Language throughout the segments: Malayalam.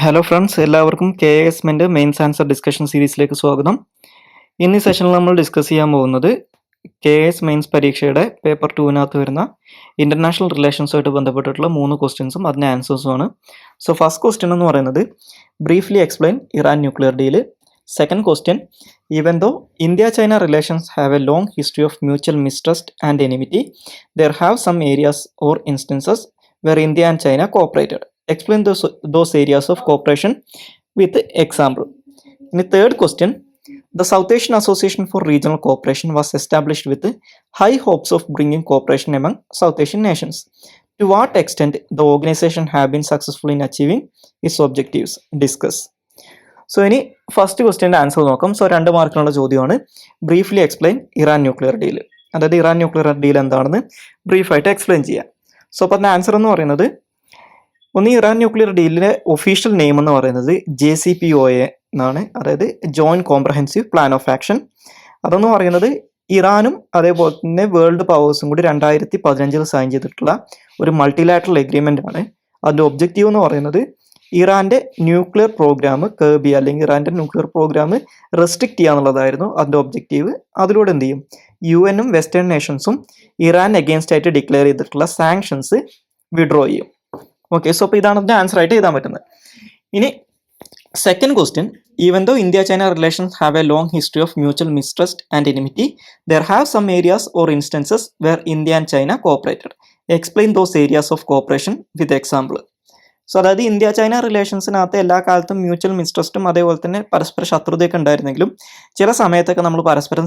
ഹലോ ഫ്രണ്ട്സ്, എല്ലാവർക്കും KS മെൻ്റ് മെയിൻസ് ആൻസർ ഡിസ്കഷൻ സീരീസിലേക്ക് സ്വാഗതം. ഇന്ന് ഈ സെഷനിൽ നമ്മൾ ഡിസ്കസ് ചെയ്യാൻ പോകുന്നത് KS മെയിൻസ് പരീക്ഷയുടെ പേപ്പർ 2-നകത്ത് വരുന്ന ഇൻ്റർനാഷണൽ റിലേഷൻസുമായിട്ട് ബന്ധപ്പെട്ടിട്ടുള്ള 3 ക്വസ്റ്റ്യൻസും അതിൻ്റെ ആൻസേഴ്സുമാണ്. സോ ഫസ്റ്റ് ക്വസ്റ്റ്യൻ എന്ന് പറയുന്നത് briefly explain Iran nuclear deal. Second question, even though India-China relations have a long history of mutual mistrust and enmity, there have some areas or instances where India and China cooperated. Explain those areas of cooperation with example. In the third question, the South Asian Association for Regional Cooperation was established with high hopes of bringing cooperation among South Asian nations. To what extent the organization have been successful in achieving its objectives? Discuss. So ഇനി ഫസ്റ്റ് ക്വസ്റ്റ്യൻ്റെ ആൻസർ നോക്കാം. സോ 2 മാർക്കിനുള്ള ചോദ്യമാണ്. Briefly explain Iran nuclear deal. അതായത് ഇറാൻ ന്യൂക്ലിയർ ഡീൽ എന്താണെന്ന് ബ്രീഫായിട്ട് എക്സ്പ്ലെയിൻ ചെയ്യാം. സോ അപ്പോൾ അതിൻ്റെ ആൻസർ എന്ന് പറയുന്നത്, ഒന്ന്, ഇറാൻ ന്യൂക്ലിയർ ഡീലിൻ്റെ ഒഫീഷ്യൽ നെയിം എന്ന് പറയുന്നത് JCPOA എന്നാണ്. അതായത് joint comprehensive plan of action. അതെന്ന് പറയുന്നത് ഇറാനും അതേപോലെ തന്നെ വേൾഡ് പവേഴ്സും കൂടി 2015 സൈൻ ചെയ്തിട്ടുള്ള ഒരു മൾട്ടിലാറ്ററൽ എഗ്രിമെൻ്റ് ആണ്. അതിൻ്റെ ഒബ്ജക്റ്റീവ് എന്ന് പറയുന്നത് ഇറാൻ്റെ ന്യൂക്ലിയർ പ്രോഗ്രാം കേബി അല്ലെങ്കിൽ ഇറാൻ്റെ ന്യൂക്ലിയർ പ്രോഗ്രാം റെസ്ട്രിക്റ്റ് ചെയ്യുക എന്നുള്ളതായിരുന്നു അതിൻ്റെ ഒബ്ജക്റ്റീവ്. അതിലൂടെ എന്ത് ചെയ്യും, UN വെസ്റ്റേൺ നേഷൻസും ഇറാൻ അഗെയിൻസ്റ്റ് ആയിട്ട് ഡിക്ലെയർ ചെയ്തിട്ടുള്ള സാങ്ഷൻസ് വിഡ്രോ ചെയ്യും. ഓക്കെ, സോ അപ്പോൾ ഇതാണ് അതിൻ്റെ ആൻസർ ആയിട്ട് എഴുതാൻ പറ്റുന്നത്. ഇനി second question, even though India-China relations have a long history of mutual mistrust and enmity, there have some areas or instances where India and China cooperated. Explain those areas of cooperation with example. So അതായത് India-China റിലേഷൻസിനകത്ത് എല്ലാ കാലത്തും മ്യൂച്വൽ മിസ്ട്രസ്റ്റും അതേപോലെ തന്നെ പരസ്പര ശത്രുതയൊക്കെ ഉണ്ടായിരുന്നെങ്കിലും ചില സമയത്തൊക്കെ നമ്മൾ പരസ്പരം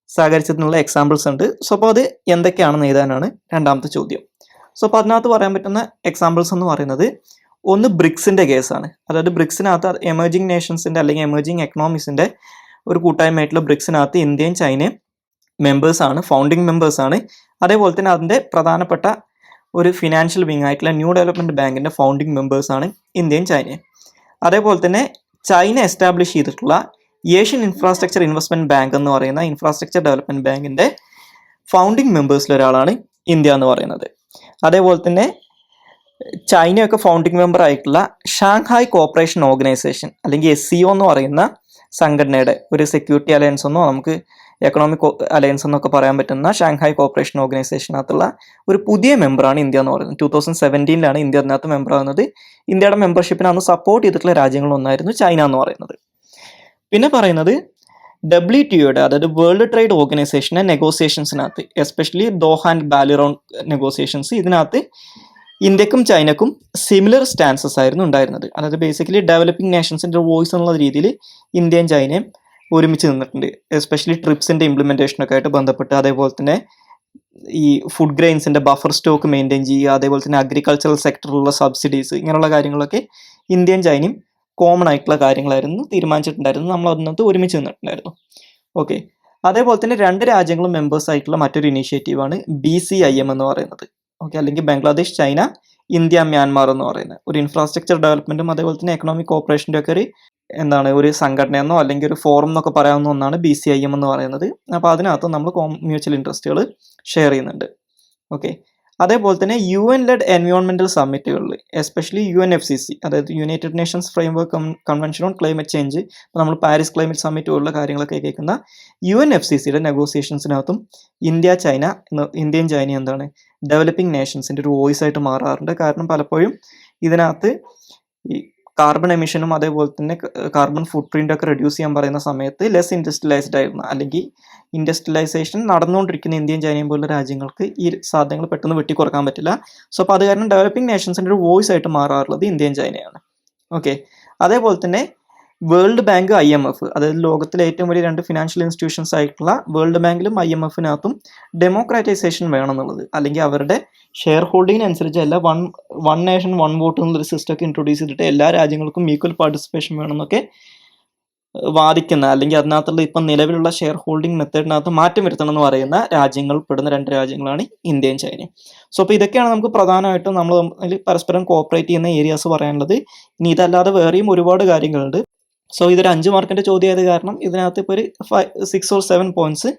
സഹകരിച്ചതിനുള്ള എക്സാമ്പിൾസ് ഉണ്ട്. സോ അപ്പോൾ അത് എന്തൊക്കെയാണെന്ന് എഴുതാനാണ് രണ്ടാമത്തെ ചോദ്യം. സോ അപ്പോൾ അതിനകത്ത് പറയാൻ പറ്റുന്ന എക്സാമ്പിൾസ് എന്ന് പറയുന്നത്, ഒന്ന് ബ്രിക്സിൻ്റെ കേസാണ്. അതായത് ബ്രിക്സിനകത്ത് എമേർജിങ് നേഷൻസിൻ്റെ അല്ലെങ്കിൽ എമേർജിങ് എക്കണോമിക്സിൻ്റെ ഒരു കൂട്ടായ്മയായിട്ടുള്ള ബ്രിക്സിനകത്ത് ഇന്ത്യയും ചൈനയും മെമ്പേഴ്സാണ്, ഫൗണ്ടിങ് മെമ്പേഴ്സാണ്. അതേപോലെ തന്നെ അതിൻ്റെ പ്രധാനപ്പെട്ട ഒരു ഫിനാൻഷ്യൽ വിങ് ആയിട്ടുള്ള ന്യൂ ഡെവലപ്മെൻറ്റ് ബാങ്കിൻ്റെ ഫൗണ്ടിങ് മെമ്പേഴ്സാണ് ഇന്ത്യയും ചൈനയും. അതേപോലെ തന്നെ ചൈന എസ്റ്റാബ്ലിഷ് ചെയ്തിട്ടുള്ള ഏഷ്യൻ ഇൻഫ്രാസ്ട്രക്ചർ ഇൻവെസ്റ്റ്മെൻറ്റ് ബാങ്ക് എന്ന് പറയുന്ന ഇൻഫ്രാസ്ട്രക്ചർ ഡെവലപ്മെൻറ്റ് ബാങ്കിൻ്റെ ഫൗണ്ടിങ് മെമ്പേഴ്സിലൊരാളാണ് ഇന്ത്യ എന്ന് പറയുന്നത്. അതേപോലെ തന്നെ ചൈനയൊക്കെ ഫൗണ്ടിങ് മെമ്പർ ആയിട്ടുള്ള ഷാങ്ഹായ് കോപ്പറേഷൻ ഓർഗനൈസേഷൻ അല്ലെങ്കിൽ SCO എന്ന് പറയുന്ന സംഘടനയുടെ ഒരു സെക്യൂരിറ്റി അലയൻസ് എന്നോ നമുക്ക് എക്കണോമിക് അലയൻസ് എന്നൊക്കെ പറയാൻ പറ്റുന്ന ഷാങ്ഹായ് കോപ്പറേഷൻ ഓർഗനൈസേഷനകത്തുള്ള ഒരു പുതിയ മെമ്പറാണ് ഇന്ത്യ എന്ന് പറയുന്നത്. 2017 ഇന്ത്യ അതിനകത്ത് മെമ്പർ ആകുന്നത്. ഇന്ത്യയുടെ മെമ്പർഷിപ്പിനെ അന്ന് സപ്പോർട്ട് ചെയ്തിട്ടുള്ള രാജ്യങ്ങളൊന്നായിരുന്നു ചൈന എന്ന് പറയുന്നത്. പിന്നെ പറയുന്നത് WTOയുടെ അതായത് വേൾഡ് ട്രേഡ് ഓർഗനൈസേഷൻ്റെ നെഗോസിയേഷൻസിനകത്ത്, എസ്പെഷ്യലി ദോഹ ആൻഡ് ബാലിറോൺ നെഗോസിയേഷൻസ്, ഇതിനകത്ത് ഇന്ത്യക്കും ചൈനക്കും സിമിലർ സ്റ്റാൻസസ് ആയിരുന്നു ഉണ്ടായിരുന്നത്. അതായത് ബേസിക്കലി ഡെവലപ്പിംഗ് നേഷൻസിൻ്റെ വോയിസ് എന്നുള്ള രീതിയിൽ ഇന്ത്യയും ചൈനയും ഒരുമിച്ച് നിന്നിട്ടുണ്ട്. എസ്പെഷ്യലി ട്രിപ്സിൻ്റെ ഇംപ്ലിമെൻറ്റേഷനൊക്കെ ആയിട്ട് ബന്ധപ്പെട്ട്, അതേപോലെ തന്നെ ഈ ഫുഡ് ഗ്രെയിൻസിൻ്റെ ബഫർ സ്റ്റോക്ക് മെയിൻറ്റെയിൻ ചെയ്യുക, അതേപോലെ തന്നെ അഗ്രികൾച്ചറൽ സെക്ടറിലുള്ള സബ്സിഡീസ്, ഇങ്ങനെയുള്ള കാര്യങ്ങളൊക്കെ ഇന്ത്യയും ചൈനയും കോമൺ ആയിട്ടുള്ള കാര്യങ്ങളായിരുന്നു തീരുമാനിച്ചിട്ടുണ്ടായിരുന്നു. നമ്മൾ അതിനകത്ത് ഒരുമിച്ച് നിന്നിട്ടുണ്ടായിരുന്നു. ഓക്കെ, അതേപോലെ തന്നെ 2 രാജ്യങ്ങളും മെമ്പേഴ്സ് ആയിട്ടുള്ള മറ്റൊരു ഇനീഷ്യേറ്റീവാണ് BCIM എന്ന് പറയുന്നത്. ഓക്കെ, അല്ലെങ്കിൽ ബംഗ്ലാദേശ് ചൈന ഇന്ത്യ മ്യാൻമാർ എന്ന് പറയുന്നത് ഒരു ഇൻഫ്രാസ്ട്രക്ചർ ഡെവലപ്മെൻറ്റും അതേപോലെ തന്നെ എക്കണോമിക് കോപ്പറേഷൻ്റെ ഒക്കെ ഒരു സംഘടനയെന്നോ അല്ലെങ്കിൽ ഒരു ഫോറം എന്നൊക്കെ പറയാവുന്ന ഒന്നാണ് BCIM എന്ന് പറയുന്നത്. അപ്പോൾ അതിനകത്ത് നമ്മൾ മ്യൂച്വൽ ഇൻട്രസ്റ്റുകൾ ഷെയർ ചെയ്യുന്നുണ്ട്. ഓക്കെ, അതേപോലെ തന്നെ UN ലെഡ് എൻവയോൺമെൻറ്റൽ സമ്മിറ്റുകളിൽ, എസ്പെഷ്യലി UNFCC അതായത് United Nations framework convention on climate change, ഇപ്പോൾ നമ്മൾ പാരീസ് ക്ലൈമറ്റ് സമ്മിറ്റ് പോലുള്ള കാര്യങ്ങളൊക്കെ കേൾക്കുന്ന UNFCCയുടെ നെഗോസിയേഷൻസിനകത്തും ഇന്ത്യയും ചൈനയും എന്താണ് ഡെവലപ്പിംഗ് നേഷൻസിൻ്റെ ഒരു വോയിസ് ആയിട്ട് മാറാറുണ്ട്. കാരണം പലപ്പോഴും ഇതിനകത്ത് ഈ കാർബൺ എമിഷനും അതേപോലെ തന്നെ കാർബൺ ഫുട് പ്രിൻ്റൊക്കെ റെഡ്യൂസ് ചെയ്യാൻ പറയുന്ന സമയത്ത് ലെസ് ഇൻഡസ്ട്രിയലൈസ്ഡ് ആയിരുന്ന അല്ലെങ്കിൽ ഇൻഡസ്ട്രിയലൈസേഷൻ നടന്നുകൊണ്ടിരിക്കുന്ന ഇന്ത്യയും ചൈനയും പോലുള്ള രാജ്യങ്ങൾക്ക് ഈ സാധനങ്ങൾ പെട്ടെന്ന് വെട്ടിക്കുറക്കാൻ പറ്റില്ല. സോ അപ്പോൾ അത് കാരണം ഡെവലപ്പിംഗ് നേഷൻസിൻ്റെ ഒരു വോയിസ് ആയിട്ട് മാറാറുള്ളത് ഇന്ത്യയും ചൈനയാണ്. ഓക്കെ, അതേപോലെ തന്നെ വേൾഡ് ബാങ്ക് IMF, അതായത് ലോകത്തിലെ ഏറ്റവും വലിയ 2 ഫിനാൻഷ്യൽ ഇൻസ്റ്റിറ്റ്യൂഷൻസ് ആയിട്ടുള്ള വേൾഡ് ബാങ്കിലും IMFനകത്തും ഡെമോക്രാറ്റൈസേഷൻ വേണമെന്നുള്ളത്, അല്ലെങ്കിൽ അവരുടെ ഷെയർ ഹോൾഡിങ്ങിനനുസരിച്ച് അല്ല, വൺ നേഷൻ വൺ വോട്ട് എന്നുള്ളൊരു സിസ്റ്റമൊക്കെ ഇൻട്രൊഡ്യൂസ് ചെയ്തിട്ട് എല്ലാ രാജ്യങ്ങൾക്കും ഈക്വൽ പാർട്ടിസിപ്പേഷൻ വേണമെന്നൊക്കെ വാദിക്കുന്ന, അല്ലെങ്കിൽ അതിനകത്തുള്ള ഇപ്പം നിലവിലുള്ള ഷെയർ ഹോൾഡിംഗ് മെത്തേഡിനകത്ത് മാറ്റം വരുത്തണം എന്ന് പറയുന്ന രാജ്യങ്ങൾ പെടുന്ന 2 രാജ്യങ്ങളാണ് ഇന്ത്യയും ചൈനയും. സോ അപ്പോൾ ഇതൊക്കെയാണ് നമുക്ക് പ്രധാനമായിട്ടും നമ്മൾ പരസ്പരം കോപ്പറേറ്റ് ചെയ്യുന്ന ഏരിയാസ് പറയാനുള്ളത്. ഇനി ഇതല്ലാതെ വേറെയും ഒരുപാട് കാര്യങ്ങളുണ്ട്. സോ ഇതൊരു 5 മാർക്കിൻ്റെ ചോദ്യമായത് കാരണം ഇതിനകത്ത് ഇപ്പോൾ ഒരു 6 or 7 പോയിന്റ്സ്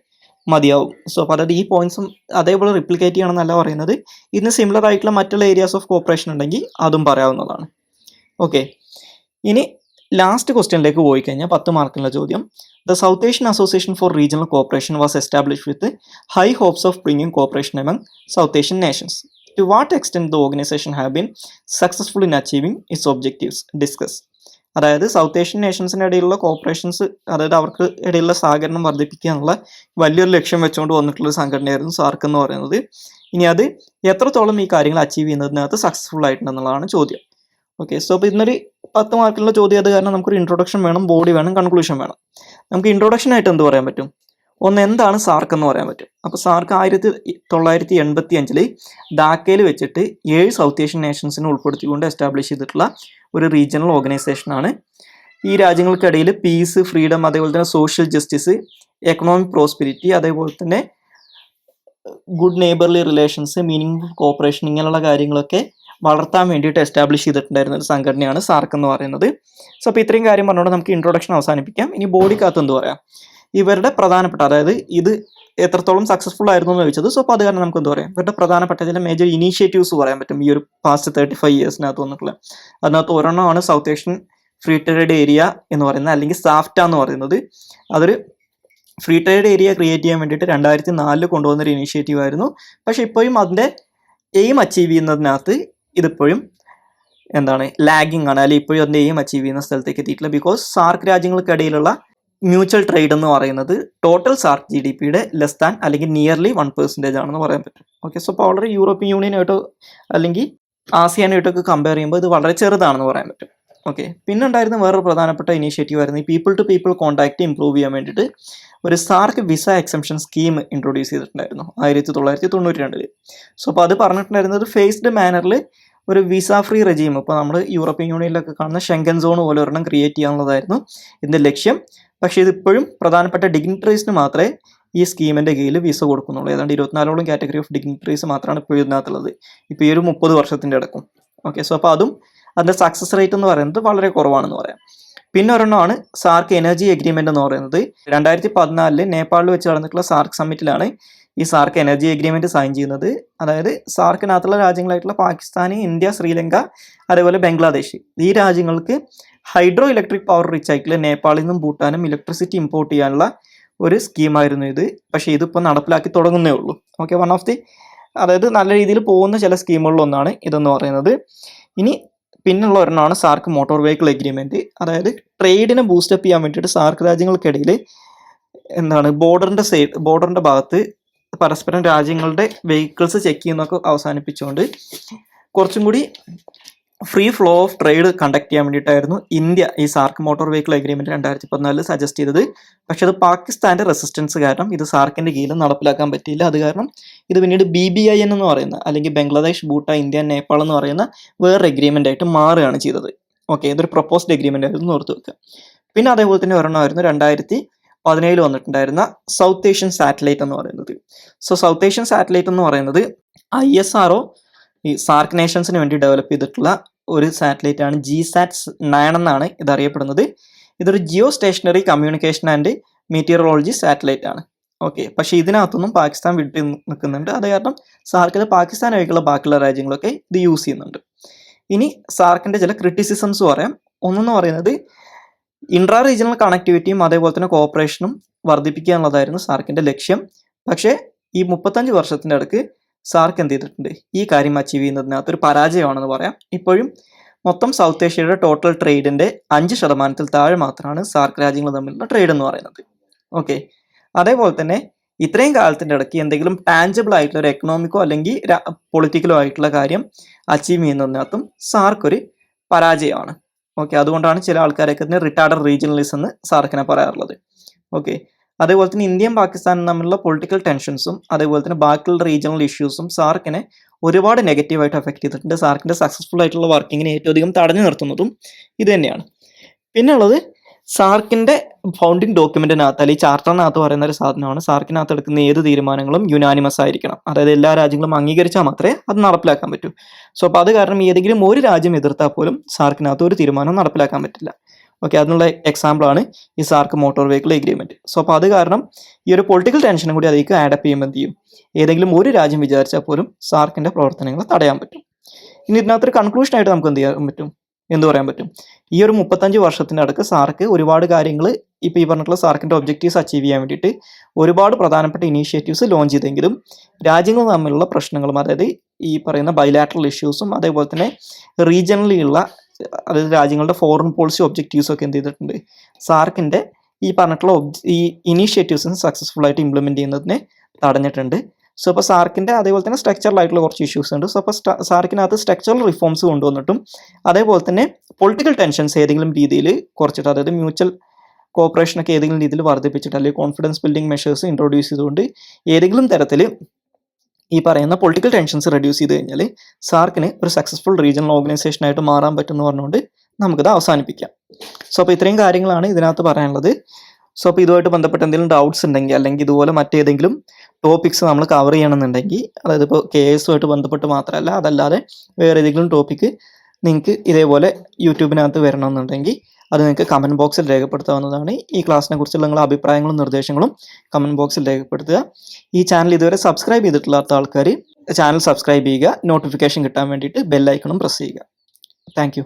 മതിയാവും. സോ അപ്പോൾ അതായത് ഈ പോയിന്റ്സും അതേപോലെ റിപ്ലിക്കേറ്റ് ചെയ്യണമെന്നല്ല പറയുന്നത്. ഇതിന് സിമിലർ ആയിട്ടുള്ള മറ്റുള്ള ഏരിയാസ് ഓഫ് കോപ്പറേഷൻ ഉണ്ടെങ്കിൽ അതും പറയാവുന്നതാണ്. ഓക്കെ, ഇനി ലാസ്റ്റ് ക്വസ്റ്റ്യനിലേക്ക് പോയി കഴിഞ്ഞാൽ 10 മാർക്കിനുള്ള ചോദ്യം. The South Asian Association for Regional Cooperation was establish with high hopes of bringing cooperation among South Asian nations. To what extent the organization have been successful in achieving its objectives discuss. അതായത് സൗത്ത് ഏഷ്യൻ നേഷൻസിൻ്റെ ഇടയിലുള്ള കോപ്പറേഷൻസ്, അതായത് അവർക്ക് ഇടയിലുള്ള സഹകരണം വർദ്ധിപ്പിക്കുക എന്നുള്ള വലിയൊരു ലക്ഷ്യം വെച്ചുകൊണ്ട് വന്നിട്ടുള്ള സംഘടനയായിരുന്നു സാർക്ക് എന്ന് പറയുന്നത്. ഇനി അത് എത്രത്തോളം ഈ കാര്യങ്ങൾ അച്ചീവ് ചെയ്യുന്നതിനകത്ത് സക്സസ്ഫുൾ ആയിട്ടുണ്ടെന്നുള്ളതാണ് ചോദ്യം. ഓക്കെ, സോ അപ്പോൾ ഇന്നൊരു 10 മാർക്കിലുള്ള ചോദ്യം അത് കാരണം നമുക്കൊരു ഇൻട്രൊഡക്ഷൻ വേണം, ബോഡി വേണം, കൺക്ലൂഷൻ വേണം. നമുക്ക് ഇൻട്രൊഡക്ഷൻ ആയിട്ട് എന്ത് പറയാൻ പറ്റും? ഒന്ന്, എന്താണ് സാർക്ക് എന്ന് പറയാൻ പറ്റും. അപ്പോൾ സാർക്ക് 1985 ധാക്കയിൽ വെച്ചിട്ട് 7 സൗത്ത് ഏഷ്യൻ നേഷൻസിനെ ഉൾപ്പെടുത്തിക്കൊണ്ട് എസ്റ്റാബ്ലിഷ് ചെയ്തിട്ടുള്ള ഒരു റീജിയണൽ ഓർഗനൈസേഷനാണ്. ഈ രാജ്യങ്ങൾക്കിടയിൽ പീസ്, ഫ്രീഡം, അതേപോലെ തന്നെ സോഷ്യൽ ജസ്റ്റിസ്, എക്കണോമിക് പ്രോസ്പെരിറ്റി, അതേപോലെ തന്നെ ഗുഡ് നെയ്ബർലി റിലേഷൻസ്, മീനിങ് കോപ്പറേഷൻ, ഇങ്ങനെയുള്ള കാര്യങ്ങളൊക്കെ വളർത്താൻ വേണ്ടിയിട്ട് എസ്റ്റാബ്ലിഷ് ചെയ്തിട്ടുണ്ടായിരുന്ന ഒരു സംഘടനയാണ് സാർക്ക് എന്ന് പറയുന്നത്. സോ അപ്പോൾ ഇത്രയും കാര്യം പറഞ്ഞുകൊണ്ട് നമുക്ക് ഇൻട്രൊഡക്ഷൻ അവസാനിപ്പിക്കാം. ഇനി ബോഡിക്കകത്ത് എന്ത് പറയാം? ഇവരുടെ പ്രധാനപ്പെട്ട, അതായത് ഇത് എത്രത്തോളം സക്സസ്ഫുൾ ആയിരുന്നു എന്ന് ചോദിച്ചത്. സോ അപ്പോൾ അത് കാരണം നമുക്ക് എന്ത് പറയാം? ഇവരുടെ പ്രധാനപ്പെട്ട ചില മേജർ ഇനീഷ്യേറ്റീവ്സ് പറയാൻ പറ്റും ഈ ഒരു പാസ്റ്റ് 35 ഇയേഴ്സിനകത്ത് വന്നിട്ടുള്ള. അതിനകത്ത് ഒരെണ്ണമാണ് South Asian free trade area എന്ന് പറയുന്നത്, അല്ലെങ്കിൽ സാഫ്റ്റ എന്ന് പറയുന്നത്. അതൊരു ഫ്രീ ട്രേഡ് ഏരിയ ക്രിയേറ്റ് ചെയ്യാൻ വേണ്ടിയിട്ട് 2004 കൊണ്ടുവന്നൊരു ഇനീഷ്യേറ്റീവ് ആയിരുന്നു. പക്ഷേ ഇപ്പോഴും അതിൻ്റെ എയിം അച്ചീവ് ചെയ്യുന്നതിനകത്ത് ഇതിപ്പോഴും ലാഗിങ് ആണ്, അല്ലെങ്കിൽ ഇപ്പോഴും അതിൻ്റെ എയിം അച്ചീവ് ചെയ്യുന്ന സ്ഥലത്തേക്ക് എത്തിയിട്ടില്ല. ബിക്കോസ് സാർക്ക് രാജ്യങ്ങൾക്കിടയിലുള്ള മ്യൂച്വൽ ട്രേഡ് എന്ന് പറയുന്നത് ടോട്ടൽ സാർക്ക് GDPയുടെ ലെസ് ദാൻ അല്ലെങ്കിൽ നിയർലി 1% ആണെന്ന് പറയാൻ പറ്റും. ഓക്കെ, സോ അപ്പോൾ വളരെ യൂറോപ്യൻ യൂണിയനായിട്ടോ അല്ലെങ്കിൽ ആസിയാനായിട്ടൊക്കെ കമ്പയർ ചെയ്യുമ്പോൾ ഇത് വളരെ ചെറുതാണെന്ന് പറയാൻ പറ്റും. ഓക്കെ, പിന്നെ ഉണ്ടായിരുന്ന വേറൊരു പ്രധാനപ്പെട്ട ഇനീഷ്യേറ്റീവ് ആയിരുന്നു ഈ people to people contact improve ചെയ്യാൻ വേണ്ടിയിട്ട് ഒരു SAARC visa exemption scheme introduce ചെയ്തിട്ടുണ്ടായിരുന്നു 1992. സോ അപ്പോൾ അത് പറഞ്ഞിട്ടുണ്ടായിരുന്നത് ഫേസ്ഡ് മാനറിൽ ഒരു വിസ ഫ്രീ റെജീം, ഇപ്പോൾ നമ്മൾ യൂറോപ്യൻ യൂണിയനിലൊക്കെ കാണുന്ന ഷെങ്കൻ സോൺ പോലെ ഒരെണ്ണം ക്രിയേറ്റ് ചെയ്യാനുള്ളതായിരുന്നു ഇതിൻ്റെ ലക്ഷ്യം. പക്ഷേ ഇതിപ്പോഴും പ്രധാനപ്പെട്ട ഡിഗ്നിറ്ററീസിന് മാത്രമേ ഈ സ്കീമിൻ്റെ കീഴിൽ വിസ കൊടുക്കുന്നുള്ളൂ. ഏതാണ്ട് 24ഓളം കാറ്റഗറി ഓഫ് ഡിഗ്നിറ്ററീസ് മാത്രമാണ് ഇപ്പോൾ ഇതിനകത്തുള്ളത്, ഇപ്പോൾ ഈ ഒരു 30 വർഷത്തിൻ്റെ അടക്കം. ഓക്കെ, സോ അപ്പോൾ അതും അതിൻ്റെ സക്സസ് റേറ്റ് എന്ന് പറയുന്നത് വളരെ കുറവാണെന്ന് പറയാം. പിന്നെ ഒരെണ്ണമാണ് സാർക്ക് എനർജി എഗ്രിമെൻ്റ് എന്ന് പറയുന്നത്. 2014 നേപ്പാളിൽ വെച്ച് നടന്നിട്ടുള്ള സാർക്ക് സമ്മിറ്റിലാണ് ഈ സാർക്ക് എനർജി എഗ്രിമെൻറ്റ് സൈൻ ചെയ്യുന്നത്. അതായത് സാർക്കിനകത്തുള്ള രാജ്യങ്ങളായിട്ടുള്ള പാകിസ്ഥാൻ, ഇന്ത്യ, ശ്രീലങ്ക, അതേപോലെ ബംഗ്ലാദേശ്, ഈ രാജ്യങ്ങൾക്ക് ഹൈഡ്രോ ഇലക്ട്രിക് പവർ റിച്ച് ആയിട്ടുള്ള നേപ്പാളിൽ നിന്നും ഭൂട്ടാനും ഇലക്ട്രിസിറ്റി ഇമ്പോർട്ട് ചെയ്യാനുള്ള ഒരു സ്കീമായിരുന്നു ഇത്. പക്ഷേ ഇതിപ്പോൾ നടപ്പിലാക്കി തുടങ്ങുന്നേ ഉള്ളൂ. ഓക്കെ, വൺ ഓഫ് ദി, അതായത് നല്ല രീതിയിൽ പോകുന്ന ചില സ്കീമുകളിലൊന്നാണ് ഇതെന്ന് പറയുന്നത്. ഇനി പിന്നുള്ള ഒരെണ്ണമാണ് സാർക്ക് മോട്ടോർ വെഹിക്കിൾ എഗ്രിമെൻറ്റ്. അതായത് ട്രേഡിനെ ബൂസ്റ്റപ്പ് ചെയ്യാൻ വേണ്ടിയിട്ട് സാർക്ക് രാജ്യങ്ങൾക്കിടയിൽ ബോർഡറിൻ്റെ ഭാഗത്ത് പരസ്പരം രാജ്യങ്ങളുടെ വെഹിക്കിൾസ് ചെക്ക് ചെയ്യുന്നതൊക്കെ അവസാനിപ്പിച്ചുകൊണ്ട് കുറച്ചും കൂടി free flow of trade conduct ചെയ്യാൻ വേണ്ടിയിട്ടായിരുന്നു ഇന്ത്യ ഈ സാർക്ക് മോട്ടോർ വെഹിക്കിൾ എഗ്രിമെൻറ്റ് 2014 സജസ്റ്റ് ചെയ്തത്. പക്ഷെ അത് പാകിസ്ഥാൻ്റെ റെസിസ്റ്റൻസ് കാരണം ഇത് സാർക്കിൻ്റെ കീഴിൽ നടപ്പിലാക്കാൻ പറ്റിയില്ല. അത് കാരണം ഇത് പിന്നീട് BBIN എന്ന് പറയുന്ന, അല്ലെങ്കിൽ ബംഗ്ലാദേശ്, ഭൂട്ടാൻ, ഇന്ത്യ, നേപ്പാൾ എന്ന് പറയുന്ന വേറൊരു എഗ്രിമെൻ്റ് ആയിട്ട് മാറുകയാണ് ചെയ്തത്. ഓക്കെ, ഇതൊരു പ്രൊപ്പോസ്ഡ് എഗ്രിമെൻ്റ് ആയിരുന്നു, ഓർത്ത് വെക്കുക. പിന്നെ അതേപോലെ തന്നെ ഒരെണ്ണമായിരുന്നു 2017 വന്നിട്ടുണ്ടായിരുന്ന സൗത്ത് ഏഷ്യൻ സാറ്റലൈറ്റ് എന്ന് പറയുന്നത്. സോ സൗത്ത് ഏഷ്യൻ സാറ്റലൈറ്റ് എന്ന് പറയുന്നത് ISRO ഈ സാർക്ക് നേഷൻസിന് വേണ്ടി ഡെവലപ്പ് ചെയ്തിട്ടുള്ള ഒരു സാറ്റലൈറ്റ് ആണ്. GSAT-9 എന്നാണ് ഇത് അറിയപ്പെടുന്നത്. ഇതൊരു geostationary communication and meteorology satellite ആണ്. ഓക്കെ, പക്ഷേ ഇതിനകത്തൊന്നും പാകിസ്ഥാൻ വിട്ട് നിൽക്കുന്നുണ്ട്. അത് കാരണം സാർക്കിൽ പാകിസ്ഥാൻ ഒഴികെയുള്ള ബാക്കിയുള്ള രാജ്യങ്ങളൊക്കെ ഇത് യൂസ് ചെയ്യുന്നുണ്ട്. ഇനി സാർക്കിൻ്റെ ചില ക്രിറ്റിസിസംസ് പറയാം. ഒന്നെന്ന് പറയുന്നത് ഇൻട്രാ റീജിയണൽ കണക്ടിവിറ്റിയും അതേപോലെ തന്നെ കോപ്പറേഷനും വർദ്ധിപ്പിക്കുക എന്നുള്ളതായിരുന്നു സാർക്കിൻ്റെ ലക്ഷ്യം. പക്ഷേ ഈ 35 വർഷത്തിൻ്റെ ഇടയ്ക്ക് സാർക്ക് എന്ത് ചെയ്തിട്ടുണ്ട്? ഈ കാര്യം അച്ചീവ് ചെയ്യുന്നതിനകത്ത് ഒരു പരാജയമാണെന്ന് പറയാം. ഇപ്പോഴും മൊത്തം സൗത്ത് ഏഷ്യയുടെ ടോട്ടൽ ട്രേഡിൻ്റെ 5% താഴെ മാത്രമാണ് സാർക്ക് രാജ്യങ്ങൾ തമ്മിലുള്ള ട്രേഡ് എന്ന് പറയുന്നത്. ഓക്കെ, അതേപോലെ തന്നെ ഇത്രയും കാലത്തിൻ്റെ ഇടയ്ക്ക് എന്തെങ്കിലും ടാഞ്ചിബിൾ ആയിട്ടുള്ള ഒരു എക്കണോമിക്കോ അല്ലെങ്കിൽ പൊളിറ്റിക്കലോ ആയിട്ടുള്ള കാര്യം അച്ചീവ് ചെയ്യുന്നതിനകത്തും സാർക്ക് ഒരു പരാജയമാണ്. ഓക്കെ, അതുകൊണ്ടാണ് ചില ആൾക്കാരൊക്കെ തന്നെ റിട്ടാർഡഡ് റീജിയണലിസം എന്ന് സാർക്കിനെ പറയാറുള്ളത്. ഓക്കെ, അതേപോലെ തന്നെ ഇന്ത്യയും പാകിസ്ഥാനും തമ്മിലുള്ള പൊളിറ്റിക്കൽ ടെൻഷൻസും അതേപോലെ തന്നെ ബാക്കിയുള്ള റീജിയണൽ ഇഷ്യൂസും സാർക്കിനെ ഒരുപാട് നെഗറ്റീവായിട്ട് എഫക്ട് ചെയ്തിട്ടുണ്ട്. സാർക്കിൻ്റെ സക്സസ്ഫുൾ ആയിട്ടുള്ള വർക്കിങ്ങിനെ ഏറ്റവും അധികം തടഞ്ഞു നിർത്തുന്നതും ഇത് തന്നെയാണ്. പിന്നെ ഉള്ളത് സാർക്കിൻ്റെ ഫൗണ്ടിങ് ഡോക്യുമെൻറ്റിനകത്ത് അല്ലെങ്കിൽ ചാർട്ടറിനകത്ത് പറയുന്ന ഒരു സാധനമാണ് സാർക്കിനകത്ത് എടുക്കുന്ന ഏത് തീരുമാനങ്ങളും യുനാനിമസ് ആയിരിക്കണം. അതായത് എല്ലാ രാജ്യങ്ങളും അംഗീകരിച്ചാൽ മാത്രമേ അത് നടപ്പിലാക്കാൻ പറ്റൂ. സോ അപ്പോൾ അത് കാരണം ഏതെങ്കിലും ഒരു രാജ്യം എതിർത്താൽ പോലും സാർക്കിനകത്ത് ഒരു തീരുമാനം നടപ്പിലാക്കാൻ പറ്റില്ല. ഓക്കെ, അതിനുള്ള എക്സാമ്പിളാണ് ഈ സാർക്ക് മോട്ടോർ വെഹിക്കിൾ എഗ്രിമെൻറ്റ്. സോ അപ്പോൾ അത് കാരണം ഈ ഒരു പൊളിറ്റിക്കൽ ടെൻഷനും കൂടി അതിലേക്ക് ആഡപ്പ് ചെയ്യുമ്പോൾ എന്ത് ചെയ്യും? ഏതെങ്കിലും ഒരു രാജ്യം വിചാരിച്ചാൽ പോലും സാർക്കിൻ്റെ പ്രവർത്തനങ്ങൾ തടയാൻ പറ്റും. ഇനി ഇതിനകത്തൊരു കൺക്ലൂഷനായിട്ട് നമുക്ക് എന്ത് ചെയ്യാൻ പറ്റും? എന്ന് പറയാൻ പറ്റും. ഈ ഒരു 35 വർഷത്തിൻ്റെ അടുക്ക് സാർക്ക് ഒരുപാട് കാര്യങ്ങൾ ഇപ്പോൾ ഈ പറഞ്ഞിട്ടുള്ള സാർക്കിൻ്റെ ഒബ്ജക്റ്റീവ്സ് അച്ചീവ് ചെയ്യാൻ വേണ്ടിയിട്ട് ഒരുപാട് പ്രധാനപ്പെട്ട ഇനീഷ്യേറ്റീവ്സ് ലോഞ്ച് ചെയ്തെങ്കിലും രാജ്യങ്ങൾ തമ്മിലുള്ള പ്രശ്നങ്ങളും, അതായത് ഈ പറയുന്ന ബൈലാറ്ററൽ ഇഷ്യൂസും അതേപോലെ തന്നെ റീജിയണലി ഉള്ള, അതായത് രാജ്യങ്ങളുടെ ഫോറിൻ പോളിസി ഒബ്ജക്റ്റീവ്സും ഒക്കെ എന്ത് ചെയ്തിട്ടുണ്ട്, സാർക്കിൻ്റെ ഈ പറഞ്ഞിട്ടുള്ള ഈ ഇനീഷ്യേറ്റീവ്സിന് സക്സസ്ഫുൾ ആയിട്ട് ഇംപ്ലിമെൻറ്റ് ചെയ്യുന്നതിനെ തടഞ്ഞിട്ടുണ്ട്. സോ അപ്പോൾ സാർക്കിൻ്റെ അതേപോലെ തന്നെ സ്ട്രക്ചറലായിട്ടുള്ള കുറച്ച് ഇഷ്യൂസ് ഉണ്ട്. സോ അപ്പോൾ സാർക്കിനകത്ത് സ്ട്രക്ചറൽ റിഫോംസ് കൊണ്ടുവന്നിട്ടും അതേപോലെ തന്നെ പൊളിറ്റിക്കൽ ടെൻഷൻസ് ഏതെങ്കിലും രീതിയിൽ കുറച്ചിട്ട്, അതായത് മ്യൂച്വൽ കോപ്പറേഷനൊക്കെ ഏതെങ്കിലും രീതിയിൽ വർദ്ധിപ്പിച്ചിട്ട് അല്ലെങ്കിൽ കോൺഫിഡൻസ് ബിൽഡിംഗ് മെഷേഴ്സ് ഇൻട്രൊഡ്യൂസ് ചെയ്തുകൊണ്ട് ഏതെങ്കിലും തരത്തിൽ ഈ പറയുന്ന പൊളിറ്റിക്കൽ ടെൻഷൻസ് റെഡ്യൂസ് ചെയ്ത് കഴിഞ്ഞാൽ സാർക്കിന് ഒരു സക്സസ്ഫുൾ റീജിയണൽ ഓർഗനൈസേഷനായിട്ട് മാറാൻ പറ്റുമെന്ന് പറഞ്ഞുകൊണ്ട് നമുക്കിത് അവസാനിപ്പിക്കാം. സോ അപ്പോൾ ഇത്രയും കാര്യങ്ങളാണ് ഇതിനകത്ത് പറയാനുള്ളത്. സോ അപ്പോൾ ഇതുമായിട്ട് ബന്ധപ്പെട്ട് എന്തെങ്കിലും ഡൗട്ട്സ് ഉണ്ടെങ്കിൽ അല്ലെങ്കിൽ ഇതുപോലെ മറ്റേതെങ്കിലും ടോപ്പിക്സ് നമ്മൾ കവർ ചെയ്യണമെന്നുണ്ടെങ്കിൽ, അതായത് ഇപ്പോൾ KS-ഉമായിട്ട് ബന്ധപ്പെട്ട് മാത്രമല്ല, അതല്ലാതെ വേറെ ഏതെങ്കിലും ടോപ്പിക്ക് നിങ്ങൾക്ക് ഇതേപോലെ യൂട്യൂബിനകത്ത് വരണമെന്നുണ്ടെങ്കിൽ അത് നിങ്ങൾക്ക് കമൻറ്റ് ബോക്സിൽ രേഖപ്പെടുത്താവുന്നതാണ്. ഈ ക്ലാസ്സിനെ കുറിച്ചുള്ള നിങ്ങളുടെ അഭിപ്രായങ്ങളും നിർദ്ദേശങ്ങളും കമൻറ്റ് ബോക്സിൽ രേഖപ്പെടുത്തുക. ഈ ചാനൽ ഇതുവരെ സബ്സ്ക്രൈബ് ചെയ്തിട്ടില്ലാത്ത ആൾക്കാർ ചാനൽ സബ്സ്ക്രൈബ് ചെയ്യുക, നോട്ടിഫിക്കേഷൻ കിട്ടാൻ വേണ്ടിയിട്ട് ബെല്ലൈക്കണും പ്രസ് ചെയ്യുക. താങ്ക്